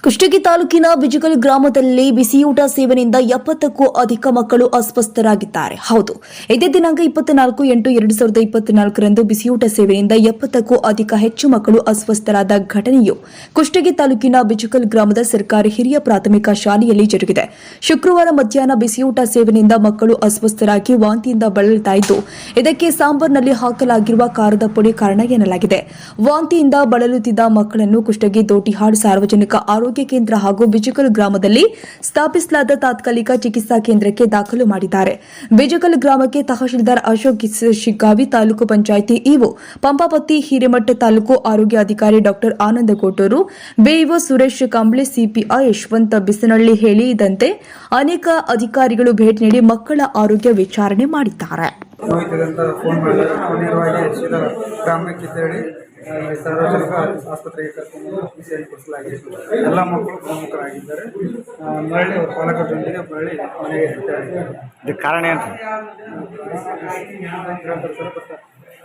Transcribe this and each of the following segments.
ಕುಷ್ಟಗಿ ತಾಲೂಕಿನ ಬಿಜಗಲ್ ಗ್ರಾಮದಲ್ಲಿ ಬಿಸಿಯೂಟ ಸೇವನೆಯಿಂದ 70ಕ್ಕೂ ಅಧಿಕ ಮಕ್ಕಳು ಅಸ್ವಸ್ಥರಾಗಿದ್ದಾರೆ. ಹೌದು, ಇದೇ ದಿನಾಂಕ 24/8/2024 ರಂದು ಬಿಸಿಯೂಟ ಸೇವನೆಯಿಂದ 70ಕ್ಕೂ ಹೆಚ್ಚು ಮಕ್ಕಳು ಅಸ್ವಸ್ಥರಾದ ಘಟನೆಯು ಕುಷ್ಟಗಿ ತಾಲೂಕಿನ ಬಿಜಗಲ್ ಗ್ರಾಮದ ಸರ್ಕಾರಿ ಹಿರಿಯ ಪ್ರಾಥಮಿಕ ಶಾಲೆಯಲ್ಲಿ ಜರುಗಿದೆ. ಶುಕ್ರವಾರ ಮಧ್ಯಾಹ್ನ ಬಿಸಿಯೂಟ ಸೇವನೆಯಿಂದ ಮಕ್ಕಳು ಅಸ್ವಸ್ಥರಾಗಿ ವಾಂತಿಯಿಂದ ಬಳಲುತ್ತಾ ಇದ್ದು, ಇದಕ್ಕೆ ಸಾಂಬಾರ್ನಲ್ಲಿ ಹಾಕಲಾಗಿರುವ ಖಾರದ ಪುಡಿ ಕಾರಣ ಎನ್ನಲಾಗಿದೆ. ವಾಂತಿಯಿಂದ ಬಳಲುತ್ತಿದ್ದ ಮಕ್ಕಳನ್ನು ಕುಷ್ಟಗಿ ದೋಟಿಹಾಡ್ ಸಾರ್ವಜನಿಕ ಆರೋಗ್ಯ ಕೇಂದ್ರ ಹಾಗೂ ಬಿಜಗಲ್ ಗ್ರಾಮದಲ್ಲಿ ಸ್ಥಾಪಿಸಲಾದ ತಾತ್ಕಾಲಿಕ ಚಿಕಿತ್ಸಾ ಕೇಂದ್ರಕ್ಕೆ ದಾಖಲು ಮಾಡಿದ್ದಾರೆ. ಬಿಜಗಲ್ ಗ್ರಾಮಕ್ಕೆ ತಹಶೀಲ್ದಾರ್ ಅಶೋಕ್ ಶಿಗ್ಗಾವಿ, ತಾಲೂಕು ಪಂಚಾಯಿತಿ ಇಒ ಪಂಪಾಪತಿ ಹಿರೇಮಠ, ತಾಲೂಕು ಆರೋಗ್ಯ ಅಧಿಕಾರಿ ಡಾ ಆನಂದ ಕೋಟೂರು, ಬಿಇಒ ಸುರೇಶ್ ಕಂಬ್ಳೆ, ಸಿಪಿಐ ಯಶವಂತ ಬಿಸನಹಳ್ಳಿ ಹೇಳಿದಂತೆ ಅನೇಕ ಅಧಿಕಾರಿಗಳು ಭೇಟಿ ನೀಡಿ ಮಕ್ಕಳ ಆರೋಗ್ಯ ವಿಚಾರಣೆ ಮಾಡಿದ್ದಾರೆ. ಸಾರ್ವಜನಿಕ ಆಸ್ಪತ್ರೆಗೆ ಕರ್ಕೊಂಡು ಬಿಸಿಯನ್ನು ಕೊಡಿಸಲಾಗಿದೆ. ಎಲ್ಲ ಮಕ್ಕಳು ಪ್ರಮುಖರಾಗಿದ್ದಾರೆ. ಮರಳಿ ಅವರ ಪಾಲಕರೊಂದಿಗೆ ಮರಳಿ ಮನೆಗೆ ಇದಕ್ಕೆ ಕಾರಣ ಏನು?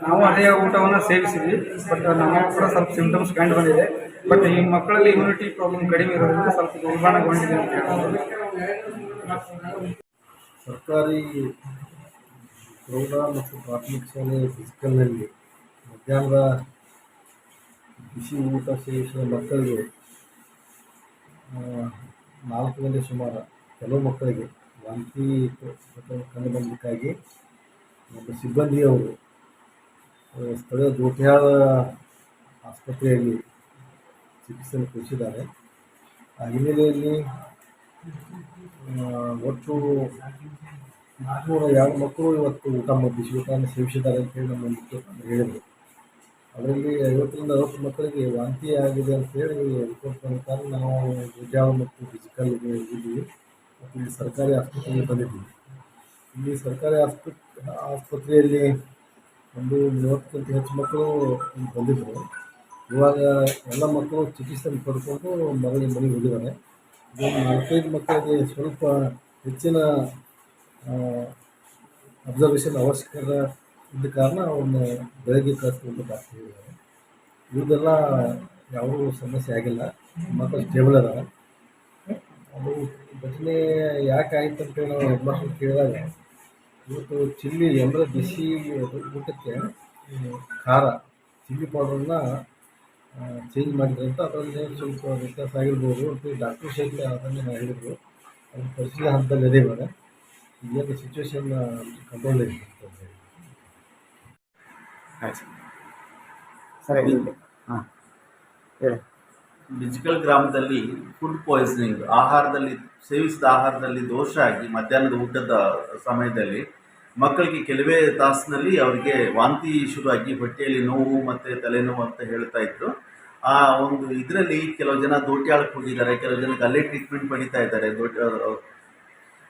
ನಾವು ಅದೇ ಊಟವನ್ನು ಸೇವಿಸಿದ್ವಿ, ಬಟ್ ನಮಗೆ ಕೂಡ ಸ್ವಲ್ಪ ಸಿಂಪ್ಟಮ್ಸ್ ಕಂಡು ಬಂದಿದೆ. ಬಟ್ ಈ ಮಕ್ಕಳಲ್ಲಿ ಇಮ್ಯುನಿಟಿ ಪ್ರಾಬ್ಲಮ್ ಕಡಿಮೆ ಇರೋದ್ರಿಂದ ಸ್ವಲ್ಪ ದುರ್ಬಲಗೊಂಡಿದೆ ಅಂತ ಹೇಳ್ಬೋದು. ಸರ್ಕಾರಿ ಪ್ರೌಢ ಮತ್ತು ಪ್ರಾಥಮಿಕ ಶಾಲೆ ಫಿಸಿಕಲ್ನಲ್ಲಿ ಮಧ್ಯಾಹ್ನದ ಬಿಸಿ ಊಟ ಸೇವಿಸಿದ ಮಕ್ಕಳಿಗೆ 4 ಗಂಟೆ ಸುಮಾರು ಕೆಲವು ಮಕ್ಕಳಿಗೆ ವಾಂತಿ ಕಂಡು ಬಂದಕ್ಕಾಗಿ ಮತ್ತು ಸಿಬ್ಬಂದಿಯವರು ಸ್ಥಳೀಯ ದೋಟಿಯಾಳ ಆಸ್ಪತ್ರೆಯಲ್ಲಿ ಚಿಕಿತ್ಸೆಯನ್ನು ಕೊಡಿಸಿದ್ದಾರೆ. ಆ ಹಿನ್ನೆಲೆಯಲ್ಲಿ ಒಟ್ಟು 402 ಮಕ್ಕಳು ಇವತ್ತು ಬಿಸಿ ಊಟವನ್ನು ಸೇವಿಸಿದ್ದಾರೆ ಅಂತೇಳಿ ನಮ್ಮ ಹೇಳಿದರು. ಅದರಲ್ಲಿ 50ರಿಂದ 60 ಮಕ್ಕಳಿಗೆ ವಾಂತಿ ಆಗಿದೆ ಅಂತೇಳಿ ರಿಪೋರ್ಟ್ ಬಂದ ನಾವು ಗುಜಾವ ಮತ್ತು ಬಿಜಿಕಲ್ಗೆ ಹೋಗಿದ್ದೀವಿ ಮತ್ತು ಇಲ್ಲಿ ಸರ್ಕಾರಿ ಆಸ್ಪತ್ರೆಗೆ ಬಂದಿದ್ದೀವಿ. ಇಲ್ಲಿ ಸರ್ಕಾರಿ ಆಸ್ಪತ್ರೆಯಲ್ಲಿ ಒಂದು 30ಕ್ಕಿಂತ ಹೆಚ್ಚು ಮಕ್ಕಳು ಇಲ್ಲಿ ಬಂದಿದ್ದರು. ಇವಾಗ ಎಲ್ಲ ಮಕ್ಕಳು ಚಿಕಿತ್ಸೆಯನ್ನು ಪಡ್ಕೊಂಡು ಮನೆಗೆ ಹೋಗಿದ್ದಾರೆ. 4-5 ಮಕ್ಕಳಿಗೆ ಸ್ವಲ್ಪ ಹೆಚ್ಚಿನ ಅಬ್ಸರ್ವೇಷನ್ ಅವಶ್ಯಕತೆ ಇದ್ದ ಕಾರಣ ಅವ್ರನ್ನ ಬೆಳಗ್ಗೆ ಕಳಿಸ್ಕೊಂಡು ಡಾಕ್ಟರ್ ಹೇಳಿದ್ದಾರೆ. ಇವ್ರದ್ದೆಲ್ಲ ಯಾವುದೂ ಸಮಸ್ಯೆ ಆಗಿಲ್ಲ, ಮಕ್ಕಳು ಸ್ಟೇಬಲ್ ಅದಾವೆ. ಅದು ಘಟನೆ ಯಾಕೆ ಆಯಿತು ಅಂತೇಳಿ ನಾವು ಹೆಡ್ ಮಾಸ್ಟರ್ ಕೇಳಿದಾಗ ಇವತ್ತು ಚಿಲ್ಲಿ ಅಂದರೆ ಬಿಸಿ ಊಟಕ್ಕೆ ಖಾರ ಚಿಲ್ಲಿ ಪೌಡ್ರನ್ನ ಚೇಂಜ್ ಮಾಡಿದ್ರು ಅಂತ ಅದರಲ್ಲಿ ಸ್ವಲ್ಪ ವ್ಯತ್ಯಾಸ ಆಗಿರ್ಬೋದು ಅಂತ ಡಾಕ್ಟ್ರು ಸಹಿತ ಅದನ್ನು ಹೇಳಿದರು. ಅದು ಪರಿಶೀಲನೆ ಹಂತದಲ್ಲಿ ಇದೆ. ಇವಾಗ ಏನು ಸಿಚುವೇಶನ್ ಕಂಟ್ರೋಲ್ ಇದೆ. ಆಯ್ತು ಸರಿ, ಹಾಂ ಹೇಳಿ. ಬಿಜಗಲ್ ಗ್ರಾಮದಲ್ಲಿ ಫುಡ್ ಪಾಯ್ಸನಿಂಗ್, ಸೇವಿಸಿದ ಆಹಾರದಲ್ಲಿ ದೋಷ ಆಗಿ ಮಧ್ಯಾಹ್ನದ ಊಟದ ಸಮಯದಲ್ಲಿ ಮಕ್ಕಳಿಗೆ ಕೆಲವೇ ತಾಸಿನಲ್ಲಿ ಅವರಿಗೆ ವಾಂತಿ ಶುರುವಾಗಿ ಹೊಟ್ಟೆಯಲ್ಲಿ ನೋವು ಮತ್ತು ತಲೆನೋವು ಅಂತ ಹೇಳ್ತಾ ಇದ್ರು. ಆ ಒಂದು ಇದರಲ್ಲಿ ಕೆಲವು ಜನ ದೋಟ್ಯಾಳಕ್ಕೆ ಹೋಗಿದ್ದಾರೆ, ಕೆಲವು ಜನಕ್ಕೆ ಅಲ್ಲೇ ಟ್ರೀಟ್ಮೆಂಟ್ ಪಡಿತಾ ಇದ್ದಾರೆ.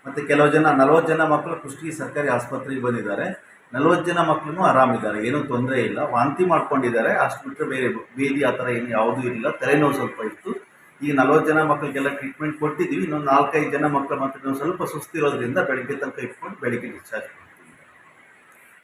ಮತ್ತು ಕೆಲವು ಜನ 40 ಜನ ಮಕ್ಕಳು ಕುಷ್ಟಗಿ ಸರ್ಕಾರಿ ಆಸ್ಪತ್ರೆಗೆ ಬಂದಿದ್ದಾರೆ. 40 ಜನ ಮಕ್ಕಳು ಆರಾಮಿದ್ದಾರೆ, ಏನೂ ತೊಂದರೆ ಇಲ್ಲ. ವಾಂತಿ ಮಾಡ್ಕೊಂಡಿದ್ದಾರೆ, ಅಷ್ಟು ಬಿಟ್ಟರೆ ಬೇರೆ ಬೇದಿ ಆ ಥರ ಏನು ಯಾವುದೂ ಇಲ್ಲ. ತಲೆನೋವು ಸ್ವಲ್ಪ ಇತ್ತು. ಈಗ 40 ಜನ ಮಕ್ಕಳಿಗೆಲ್ಲ ಟ್ರೀಟ್ಮೆಂಟ್ ಕೊಟ್ಟಿದ್ದೀವಿ. ಇನ್ನೊಂದು 4-5 ಜನ ಮಕ್ಕಳು ಮತ್ತು ಸ್ವಲ್ಪ ಸುಸ್ತಿರೋದ್ರಿಂದ ಬೆಳಗ್ಗೆ ತನಕ ಇಟ್ಕೊಂಡು ಬೆಳಗ್ಗೆ ಡಿಸ್ಚಾರ್ಜ್